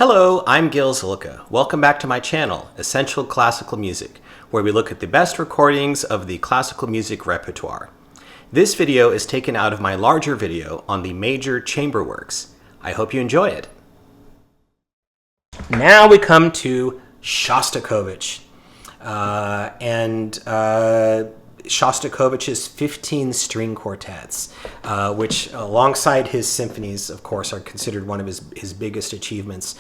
Hello, I'm Gil Zilkha. Welcome back to my channel, Essential Classical Music, where we look at the best recordings of the classical music repertoire. This video is taken out of my larger video on the major chamber works. I hope you enjoy it. Now we come to Shostakovich Shostakovich's 15 string quartets, which alongside his symphonies, of course, are considered one of his biggest achievements.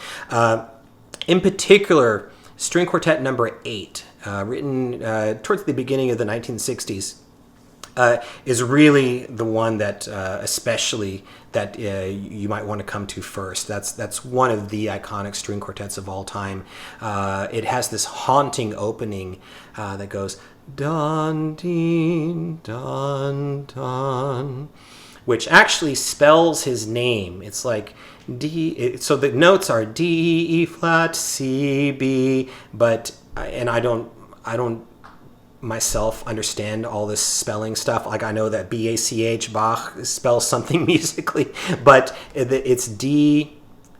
In particular, String Quartet number 8, written towards the beginning of the 1960s, is really the one that especially that you might want to come to first. That's one of the iconic string quartets of all time. It has this haunting opening that goes dun deen dun dun, which actually spells his name. It's like D. So the notes are D, E flat, C, B, but I don't myself understand all this spelling stuff. Like, I know that B-A-C-H, Bach, spells something musically, but it's D,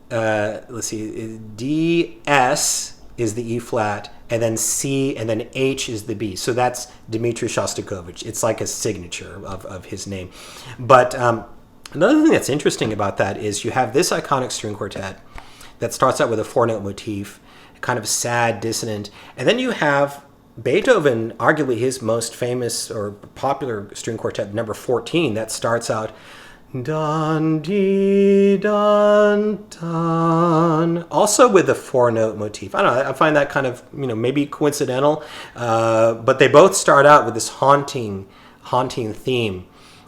let's see, D, S is the E flat, and then C, and then H is the B. So that's Dmitri Shostakovich. It's like a signature of his name. But another thing that's interesting about that is you have this iconic string quartet that starts out with a four-note motif, kind of sad, dissonant, and then you have Beethoven, arguably his most famous or popular string quartet, number 14, that starts out dun dee dun dun, also with a four-note motif. I don't know, I find that kind of, maybe coincidental, but they both start out with this haunting theme.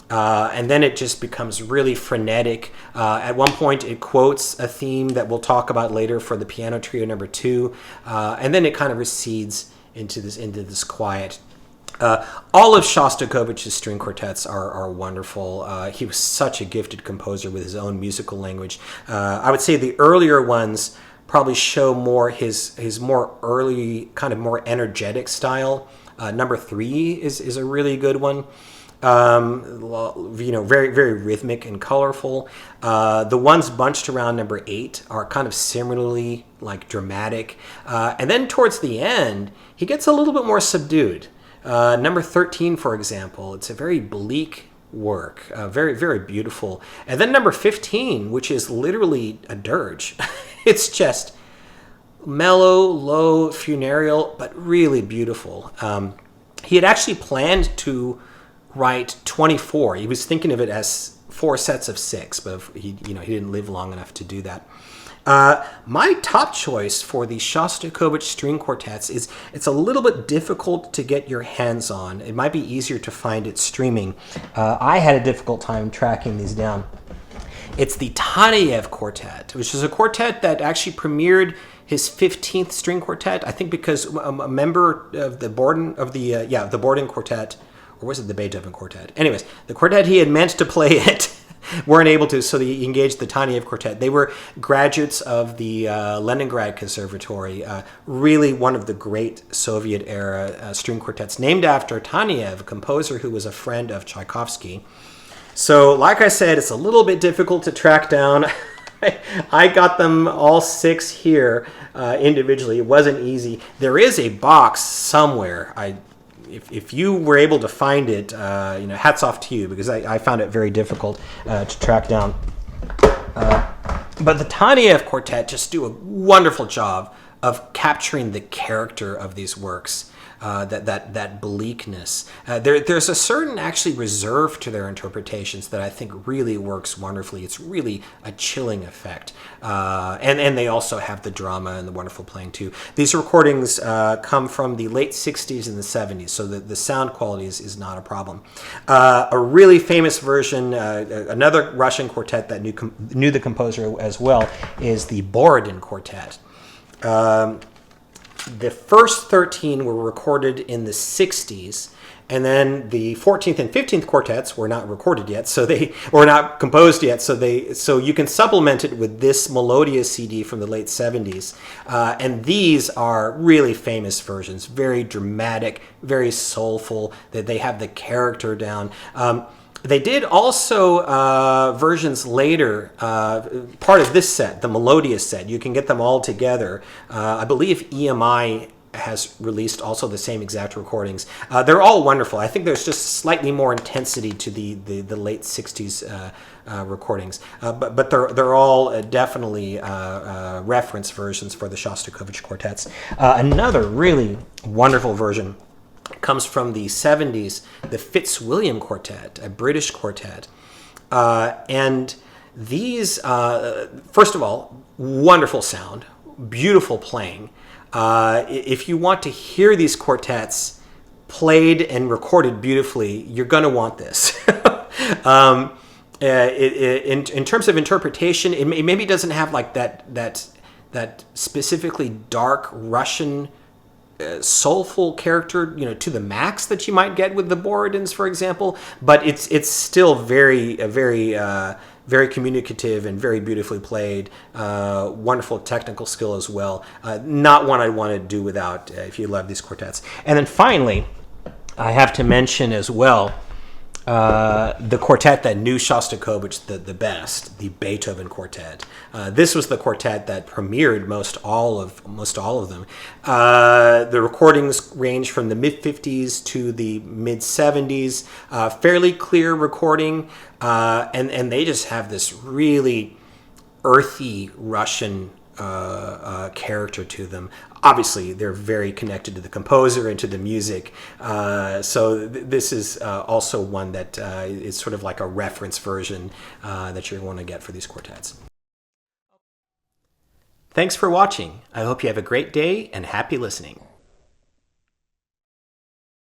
And then it just becomes really frenetic. At one point, it quotes a theme that we'll talk about later for the piano trio number 2, and then it kind of recedes into this quiet. All of Shostakovich's string quartets are wonderful. He was such a gifted composer with his own musical language. I would say the earlier ones probably show more his more early, kind of more energetic style. Number 3 is a really good one. Very, very rhythmic and colorful. The ones bunched around number 8 are kind of similarly like dramatic. And then towards the end, he gets a little bit more subdued. Number 13, for example, it's a very bleak work, very, very beautiful. And then number 15, which is literally a dirge. It's just mellow, low, funereal, but really beautiful. He had actually planned to write 24. He was thinking of it as 4 sets of 6, but he didn't live long enough to do that. My top choice for the Shostakovich string quartets is, it's a little bit difficult to get your hands on. It might be easier to find it streaming. I had a difficult time tracking these down. It's the Taneyev Quartet, which is a quartet that actually premiered his 15th string quartet, I think because a member of the Borodin Quartet, or was it the Beethoven Quartet? Anyways, the quartet he had meant to play it weren't able to, so he engaged the Taneyev Quartet. They were graduates of the Leningrad Conservatory, really one of the great Soviet-era string quartets, named after Taneyev, a composer who was a friend of Tchaikovsky. So, like I said, it's a little bit difficult to track down. I got them all 6 here individually. It wasn't easy. There is a box somewhere. If you were able to find it, hats off to you, because I found it very difficult to track down. But the Taneyev Quartet just do a wonderful job of capturing the character of these works, that bleakness. There's a certain actually reserve to their interpretations that I think really works wonderfully. It's really a chilling effect. And they also have the drama and the wonderful playing too. These recordings come from the late 60s and the 70s, so the sound quality is not a problem. A really famous version, another Russian quartet that knew the composer as well, is the Borodin Quartet. The first 13 were recorded in the 60s, and then the 14th and 15th quartets were not recorded yet, so they were not composed yet. So you can supplement it with this Melodia CD from the late 70s, and these are really famous versions, very dramatic, very soulful. That they have the character down. They did also versions later, part of this set, the Melodious set. You can get them all together. I believe EMI has released also the same exact recordings. They're all wonderful. I think there's just slightly more intensity to the late 60s recordings. But they're all definitely reference versions for the Shostakovich quartets. Another really wonderful version comes from the 70s, the Fitzwilliam Quartet, a British quartet. And these, first of all, wonderful sound, beautiful playing. If you want to hear these quartets played and recorded beautifully, you're going to want this. In terms of interpretation, it maybe doesn't have like that specifically dark Russian soulful character, to the max that you might get with the Borodins, for example, but it's still very communicative and very beautifully played. Wonderful technical skill as well. Not one I'd want to do without if you love these quartets. And then finally, I have to mention as well the quartet that knew Shostakovich the best, the Beethoven Quartet. This was the quartet that premiered most all of them. The recordings range from the mid-50s to the mid-70s. Fairly clear recording, and they just have this really earthy Russian character to them. Obviously, they're very connected to the composer and to the music. So this is also one that is sort of like a reference version that you're going to get for these quartets. Thanks for watching. I hope you have a great day and happy listening.